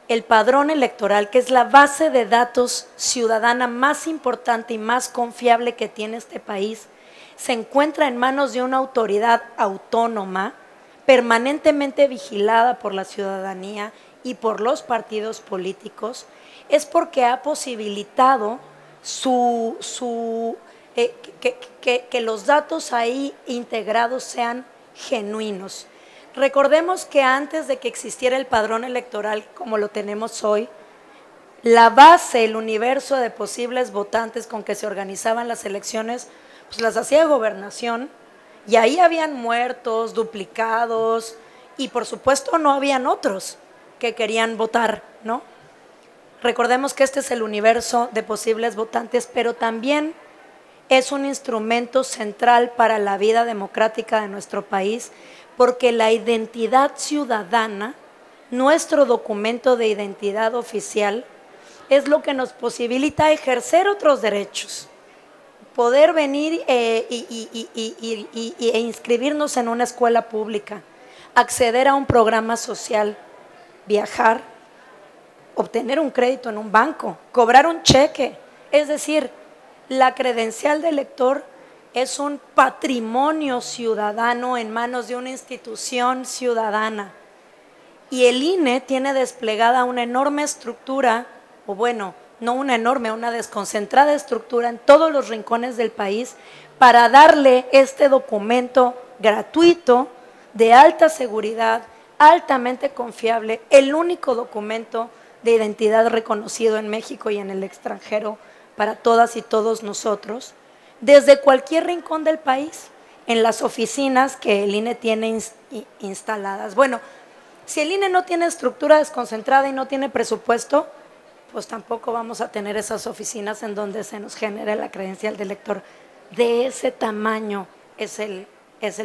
el padrón electoral, que es la base de datos ciudadana más importante y más confiable que tiene este país, se encuentra en manos de una autoridad autónoma, permanentemente vigilada por la ciudadanía y por los partidos políticos, es porque ha posibilitado que los datos ahí integrados sean genuinos. Recordemos que antes de que existiera el padrón electoral como lo tenemos hoy, la base, el universo de posibles votantes con que se organizaban las elecciones, pues las hacía Gobernación, y ahí habían muertos, duplicados, y por supuesto no habían otros que querían votar, ¿no? Recordemos que este es el universo de posibles votantes, pero también es un instrumento central para la vida democrática de nuestro país, porque la identidad ciudadana, nuestro documento de identidad oficial, es lo que nos posibilita ejercer otros derechos, poder venir e inscribirnos en una escuela pública, acceder a un programa social, viajar, obtener un crédito en un banco, cobrar un cheque. Es decir, la credencial de elector es un patrimonio ciudadano en manos de una institución ciudadana. Y el INE tiene desplegada una enorme estructura, o bueno, no una enorme, una desconcentrada estructura en todos los rincones del país para darle este documento gratuito, de alta seguridad, altamente confiable, el único documento de identidad reconocido en México y en el extranjero para todas y todos nosotros, desde cualquier rincón del país, en las oficinas que el INE tiene instaladas. Bueno, si el INE no tiene estructura desconcentrada y no tiene presupuesto, pues tampoco vamos a tener esas oficinas en donde se nos genere la credencial de elector. De ese tamaño es el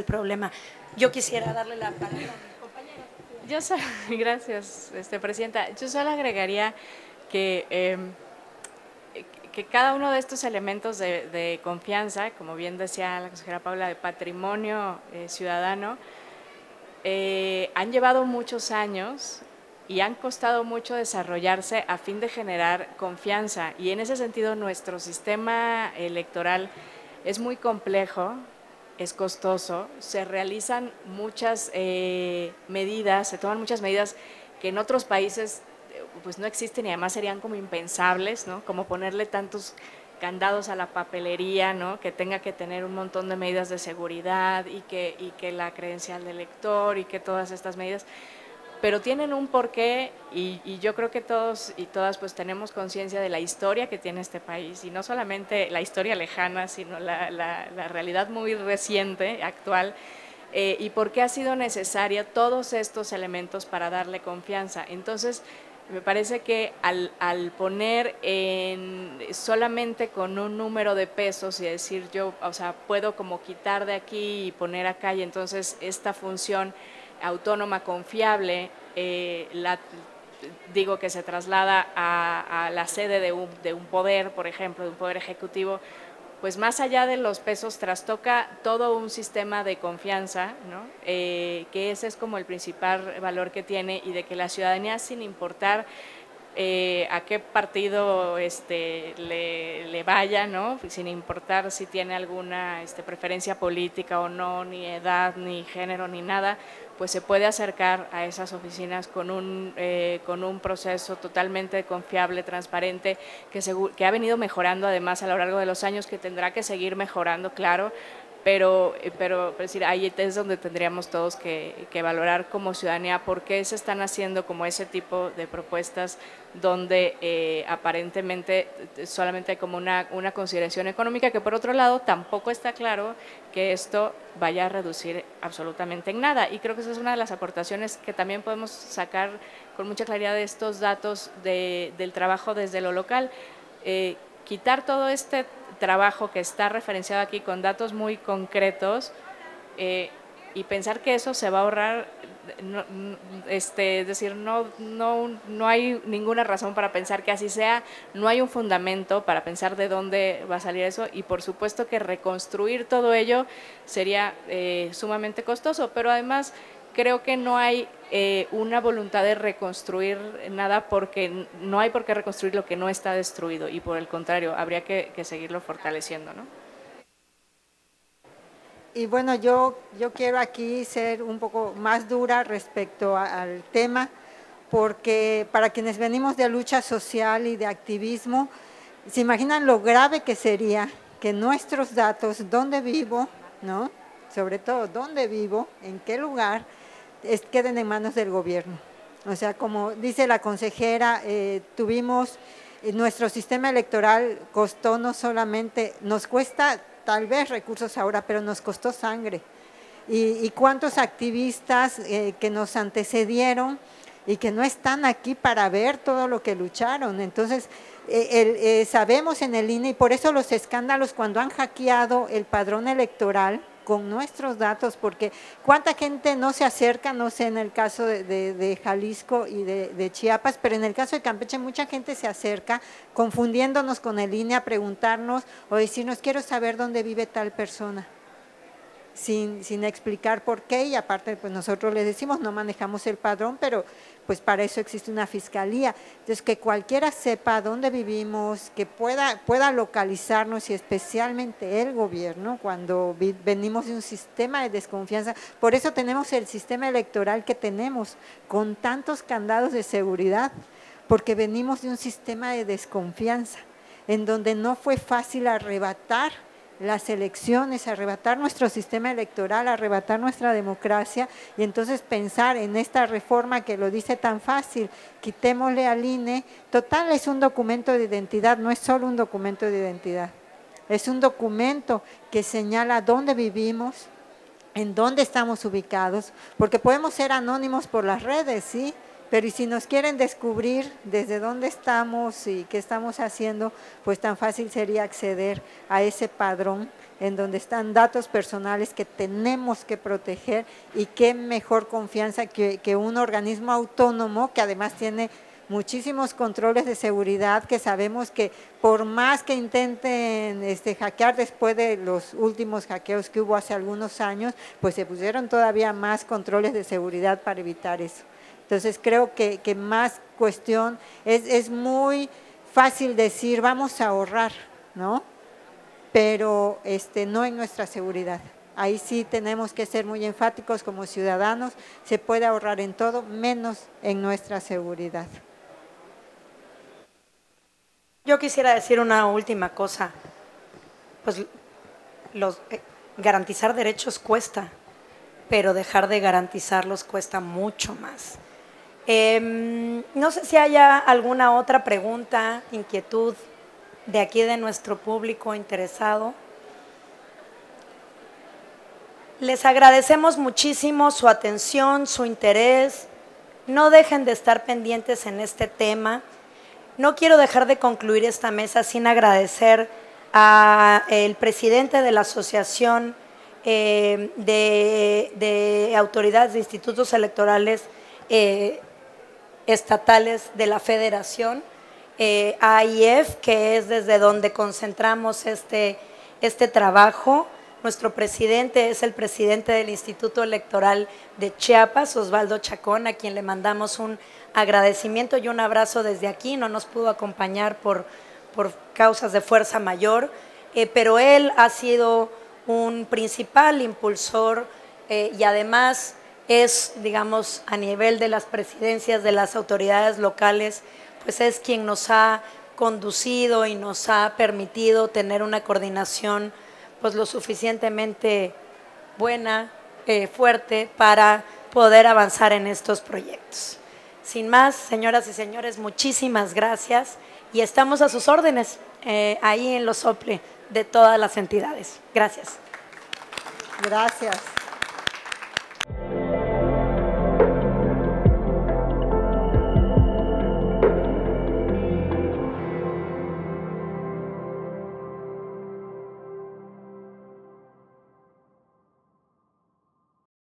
problema. Yo quisiera darle la palabra a mi compañera. Gracias, Presidenta. Yo solo agregaría que que cada uno de estos elementos de confianza, como bien decía la consejera Paula, de patrimonio ciudadano, han llevado muchos años y han costado mucho desarrollarse a fin de generar confianza. Y en ese sentido nuestro sistema electoral es muy complejo, es costoso, se realizan muchas medidas, se toman muchas medidas que en otros países pues no existen y además serían como impensables, ¿no? Como ponerle tantos candados a la papelería, ¿no? Que tenga que tener un montón de medidas de seguridad y que la credencial del elector y que todas estas medidas, pero tienen un porqué y yo creo que todos y todas pues tenemos conciencia de la historia que tiene este país y no solamente la historia lejana, sino la realidad muy reciente, actual, y por qué ha sido necesaria todos estos elementos para darle confianza. Entonces, me parece que al poner solamente con un número de pesos y decir yo, o sea, puedo como quitar de aquí y poner acá y entonces esta función autónoma, confiable, digo que se traslada a la sede de un poder, por ejemplo, de un poder ejecutivo, pues más allá de los pesos trastoca todo un sistema de confianza, ¿no? Que ese es como el principal valor que tiene y de que la ciudadanía, sin importar a qué partido le vaya, ¿no? Sin importar si tiene alguna preferencia política o no, ni edad, ni género, ni nada, pues se puede acercar a esas oficinas con un proceso totalmente confiable, transparente, que ha venido mejorando además a lo largo de los años, que tendrá que seguir mejorando, claro, pero decir, ahí es donde tendríamos todos que valorar como ciudadanía por qué se están haciendo como ese tipo de propuestas donde aparentemente solamente hay como una consideración económica, que por otro lado tampoco está claro que esto vaya a reducir absolutamente en nada. Y creo que esa es una de las aportaciones que también podemos sacar con mucha claridad de estos datos del trabajo desde lo local. Quitar todo este trabajo que está referenciado aquí con datos muy concretos y pensar que eso se va a ahorrar, es decir, no hay ninguna razón para pensar que así sea, no hay un fundamento para pensar de dónde va a salir eso y por supuesto que reconstruir todo ello sería sumamente costoso, pero además creo que no hay una voluntad de reconstruir nada porque no hay por qué reconstruir lo que no está destruido y por el contrario, habría que seguirlo fortaleciendo, ¿no? Y bueno, yo quiero aquí ser un poco más dura respecto al tema, porque para quienes venimos de lucha social y de activismo, ¿se imaginan lo grave que sería que nuestros datos, dónde vivo, ¿no? Sobre todo, dónde vivo, en qué lugar, queden en manos del gobierno? O sea, como dice la consejera, tuvimos, nuestro sistema electoral costó no solamente, nos cuesta tal vez recursos ahora, pero nos costó sangre. Y cuántos activistas que nos antecedieron y que no están aquí para ver todo lo que lucharon. Entonces, sabemos en el INE, y por eso los escándalos cuando han hackeado el padrón electoral con nuestros datos, porque cuánta gente no se acerca, no sé, en el caso de Jalisco y de Chiapas, pero en el caso de Campeche mucha gente se acerca confundiéndonos con el INE a preguntarnos o decirnos quiero saber dónde vive tal persona, sin explicar por qué, y aparte pues nosotros les decimos no manejamos el padrón, pero pues para eso existe una fiscalía. Entonces que cualquiera sepa dónde vivimos, que pueda localizarnos y especialmente el gobierno cuando venimos de un sistema de desconfianza. Por eso tenemos el sistema electoral que tenemos con tantos candados de seguridad, porque venimos de un sistema de desconfianza en donde no fue fácil arrebatar las elecciones, arrebatar nuestro sistema electoral, arrebatar nuestra democracia, y entonces pensar en esta reforma que lo dice tan fácil, quitémosle al INE, total es un documento de identidad, no es solo un documento de identidad, es un documento que señala dónde vivimos, en dónde estamos ubicados, porque podemos ser anónimos por las redes, ¿sí? Pero y si nos quieren descubrir desde dónde estamos y qué estamos haciendo, pues tan fácil sería acceder a ese padrón en donde están datos personales que tenemos que proteger, y qué mejor confianza que un organismo autónomo que además tiene muchísimos controles de seguridad que sabemos que por más que intenten hackear después de los últimos hackeos que hubo hace algunos años, pues se pusieron todavía más controles de seguridad para evitar eso. Entonces creo que más cuestión, es muy fácil decir vamos a ahorrar, ¿no? Pero no en nuestra seguridad. Ahí sí tenemos que ser muy enfáticos como ciudadanos, se puede ahorrar en todo, menos en nuestra seguridad. Yo quisiera decir una última cosa, pues garantizar derechos cuesta, pero dejar de garantizarlos cuesta mucho más. No sé si haya alguna otra pregunta, inquietud de aquí de nuestro público interesado. Les agradecemos muchísimo su atención, su interés. No dejen de estar pendientes en este tema. No quiero dejar de concluir esta mesa sin agradecer al presidente de la Asociación de Autoridades de Institutos Electorales Estatales de la Federación, AIF, que es desde donde concentramos este trabajo. Nuestro presidente es el presidente del Instituto Electoral de Chiapas, Osvaldo Chacón, a quien le mandamos un agradecimiento y un abrazo desde aquí. No nos pudo acompañar por causas de fuerza mayor, pero él ha sido un principal impulsor y además es, digamos, a nivel de las presidencias de las autoridades locales, pues es quien nos ha conducido y nos ha permitido tener una coordinación pues lo suficientemente buena, fuerte, para poder avanzar en estos proyectos. Sin más, señoras y señores, muchísimas gracias y estamos a sus órdenes ahí en los OPLE de todas las entidades. Gracias. Gracias.